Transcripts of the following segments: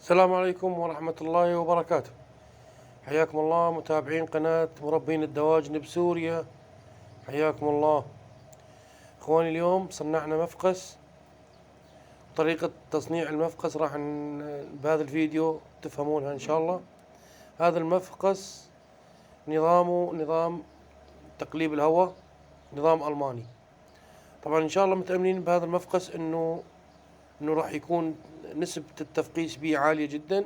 السلام عليكم ورحمة الله وبركاته. حياكم الله متابعين قناة مربين الدواجن بسوريا، حياكم الله. اخواني اليوم صنعنا مفقس. طريقة تصنيع المفقس راح بهذا الفيديو تفهمونها ان شاء الله. هذا المفقس نظامه نظام تقليب الهواء، نظام ألماني. طبعا ان شاء الله متأملين بهذا المفقس انه راح يكون نسبة التفقيس به عالية جدا.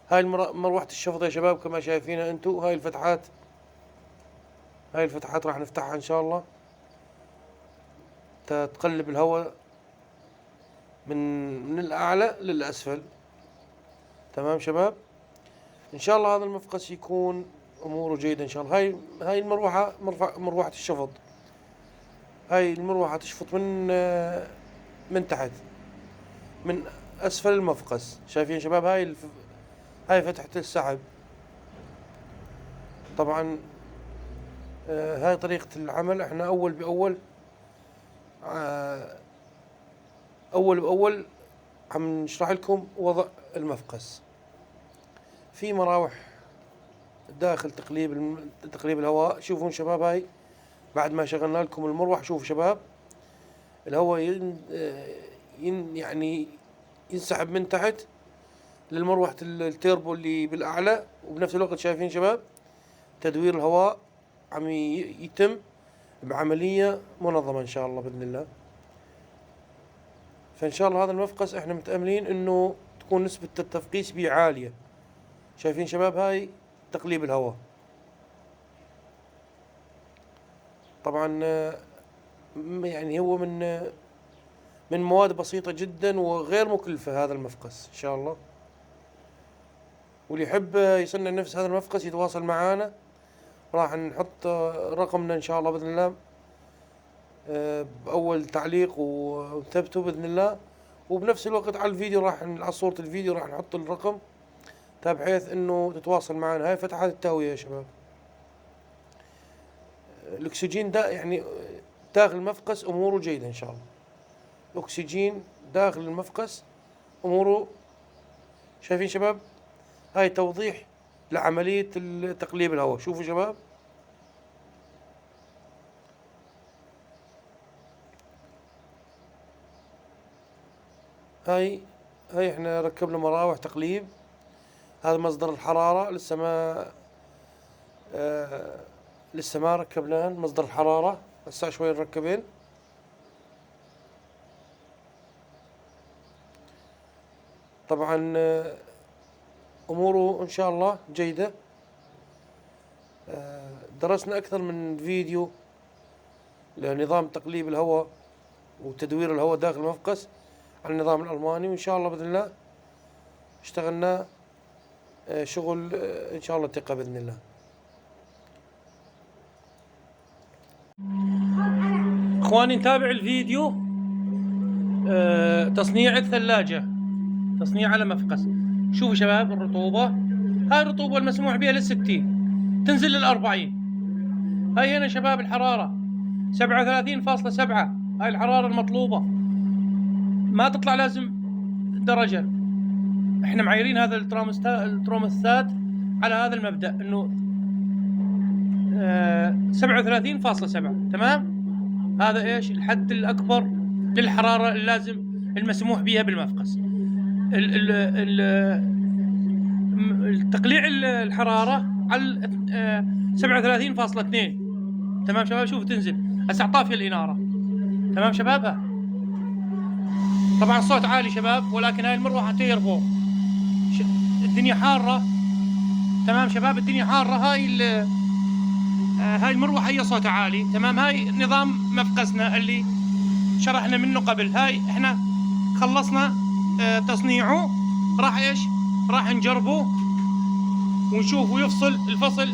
هاي مروحة الشفط يا شباب كما شايفينها انتو. هاي الفتحات راح نفتحها ان شاء الله تقلب الهواء من الاعلى للاسفل. تمام شباب، ان شاء الله هذا المفقس يكون اموره جيدة ان شاء الله. هاي المروحة مروحة الشفط. هاي المروحة تشفط من تحت، من اسفل المفقس. شايفين شباب؟ هاي فتحة السحب. طبعا هاي طريقة العمل. احنا اول باول عم نشرح لكم وضع المفقس. في مراوح داخل تقليب الهواء. شوفوا شباب، هاي بعد ما شغلنا لكم المروح، شوفوا شباب الهواء يعني ينسحب من تحت للمروحة التيربو اللي بالاعلى، وبنفس الوقت شايفين شباب تدوير الهواء عم يتم بعملية منظمة ان شاء الله باذن الله. فان شاء الله هذا المفقس احنا متأملين انه تكون نسبة التفقيس به عالية. شايفين شباب؟ هاي تقليب الهواء. طبعا يعني هو من مواد بسيطة جدا وغير مكلفة هذا المفقس ان شاء الله. واللي يحب يصنع نفس هذا المفقس يتواصل معنا، راح نحط رقمنا ان شاء الله باذن الله باول تعليق وثبته باذن الله. وبنفس الوقت على الفيديو على صورة الفيديو راح نحط الرقم بحيث انه تتواصل معنا. هاي فتحات التهوية يا شباب. الاكسجين ده يعني داخل المفقس اموره جيدة ان شاء الله. الاكسجين داخل المفقس اموره. شايفين شباب؟ هاي توضيح لعملية تقليب الهواء. شوفوا شباب، هاي احنا ركبنا مراوح تقليب. هذا مصدر الحرارة لسه ما ركبناه مصدر الحرارة، هسه شوي نركبين. طبعا اموره ان شاء الله جيدة. درسنا اكثر من فيديو لنظام تقليب الهواء وتدوير الهواء داخل المفقس على النظام الألماني، وإن شاء الله بإذن الله اشتغلنا شغل إن شاء الله ثقة بإذن الله. إخواني نتابع الفيديو تصنيع الثلاجة، تصنيع على مفقس. شوفوا شباب الرطوبة. هاي الرطوبة المسموح بها لل60 تنزل لل40. هاي هنا شباب الحرارة 37.7. هاي الحرارة المطلوبة، ما تطلع لازم درجة. احنا معايرين هذا التروموستات على هذا المبدأ انه 37.7. تمام؟ هذا ايش الحد الاكبر للحرارة اللازم المسموح بها بالمفقس. تقليع الحرارة على 37.2. تمام شباب؟ شوف تنزل هسه طافية الإنارة. تمام شباب؟ طبعا الصوت عالي شباب، ولكن هاي المروحة تيربو. الدنيا حارة. تمام شباب؟ الدنيا حارة. هاي المروحة هي صوتها عالي. تمام؟ هاي نظام مفقسنا اللي شرحنا منه قبل. هاي احنا خلصنا تصنيعه. راح نجربه ونشوف ويفصل الفصل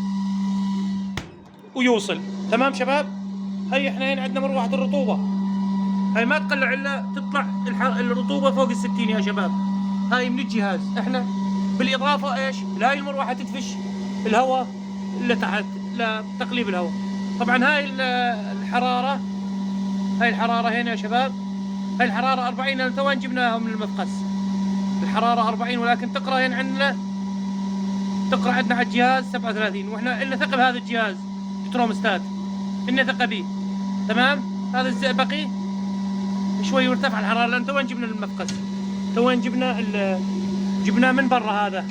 ويوصل. تمام شباب؟ هاي احنا هنا عندنا مروحة الرطوبة. هاي ما تقلع الا تطلع الرطوبة فوق ال60 يا شباب. هاي من الجهاز. احنا بالاضافة ايش؟ لهاي المروحة تدفش الهواء اللي تحت لتقليب الهواء. طبعا هاي الحرارة هنا يا شباب. هاي الحرارة 40. تو وين جبناها من المفقس؟ الحرارة 40 ولكن تقرأ هنا عندنا، تقرأ عندنا على الجهاز 37 واحنا إلنا ثقة بهذا الجهاز بترومستات، إلنا ثقة به. تمام. هذا الزئبقي شوي وارتفع الحرارة لأن توين جبنا المفقس، توين جبناه من برا. هذا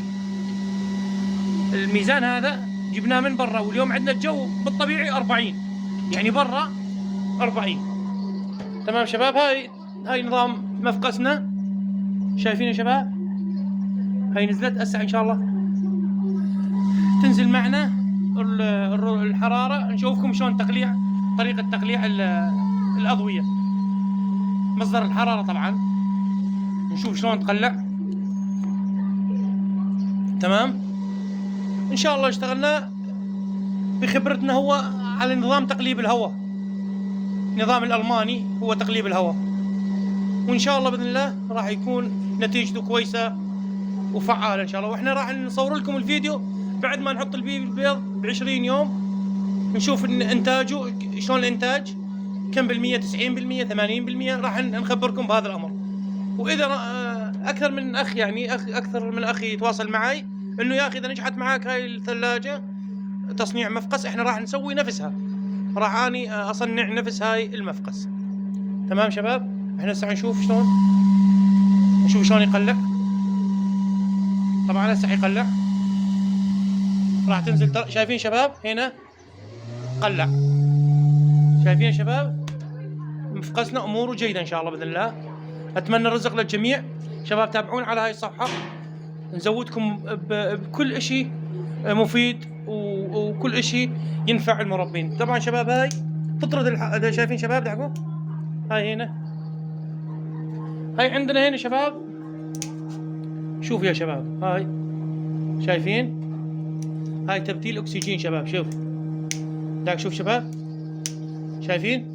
الميزان هذا جبناه من برا، واليوم عندنا الجو بالطبيعي 40، يعني برا 40. تمام شباب. هاي نظام مفقسنا، شايفين يا شباب؟ هاي نزلت هسه ان شاء الله تنزل معنا الحرارة، نشوفكم شلون طريقة تقليع الأضوية، مصدر الحرارة طبعا، نشوف شلون تقلع. تمام. ان شاء الله اشتغلنا بخبرتنا هو على نظام تقليب الهواء، نظام الألماني هو تقليب الهواء، وان شاء الله باذن الله راح يكون نتيجته كويسه وفعاله ان شاء الله. واحنا راح نصور لكم الفيديو بعد ما نحط البيض ب20 يوم، نشوف انتاجه شلون، الانتاج كم بالمية، 90%، 80%، راح نخبركم بهذا الامر. واذا اكثر من اخ، يعني اكثر من اخ يتواصل معي انه يا اخي اذا نجحت معاك هاي الثلاجه تصنيع مفقس، احنا راح نسوي نفسها، راح اني اصنع نفس هاي المفقس. تمام شباب. احنا هسه نشوف شلون يقلع. طبعا هسه يقلع، راح تنزل شايفين شباب هنا قلع، شايفين يا شباب؟ مفقسنا اموره جيده ان شاء الله باذن الله. اتمنى الرزق للجميع. شباب تابعون على هاي الصفحه، نزودكم بكل شيء مفيد وكل شيء ينفع المربين. طبعا شباب هاي تطرد شايفين شباب دعكم؟ هاي هنا، هاي عندنا هنا شباب، شوف يا شباب، هاي شايفين؟ هاي تبديل اكسجين شباب، شوف داك، شوف شباب، شايفين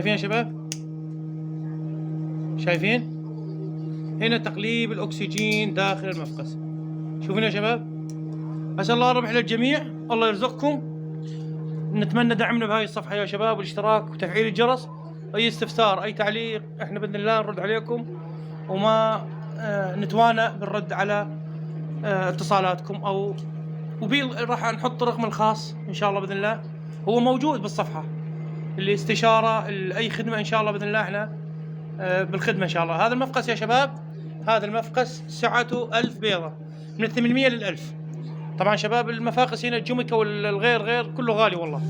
يا شباب؟ شايفين؟ هنا تقليب الاكسجين داخل المفقس، شوفين يا شباب؟ اسال الله الربح للجميع، الله يرزقكم. نتمنى دعمنا بهاي الصفحه يا شباب، والاشتراك وتفعيل الجرس. اي استفسار اي تعليق احنا باذن الله نرد عليكم، وما نتوانى بالرد على اتصالاتكم، راح نحط رقم الخاص ان شاء الله باذن الله، هو موجود بالصفحه، الاستشاره اي خدمه ان شاء الله باذن الله احنا بالخدمه ان شاء الله. هذا المفقس يا شباب، هذا المفقس سعته 1000 بيضه، من 800 لل1000. طبعا شباب المفاقس هنا الجوميكا والغير كله غالي والله.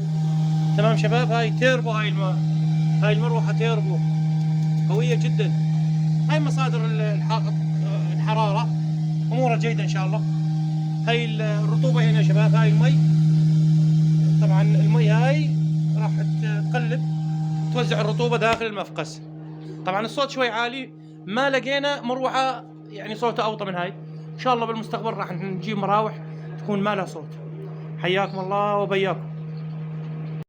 تمام شباب. هاي تيربو، هاي المروحه تيربو قويه جدا. هاي مصادر الحراره امورها جيده ان شاء الله. هاي الرطوبه هنا يا شباب، هاي المي، طبعا المي هاي راح تقلب توزع الرطوبه داخل المفقس. طبعا الصوت شوي عالي، ما لقينا مروحه يعني صوتها اوطى من هاي. ان شاء الله بالمستقبل راح نجيب مراوح تكون ما لها صوت. حياكم الله وبياكم.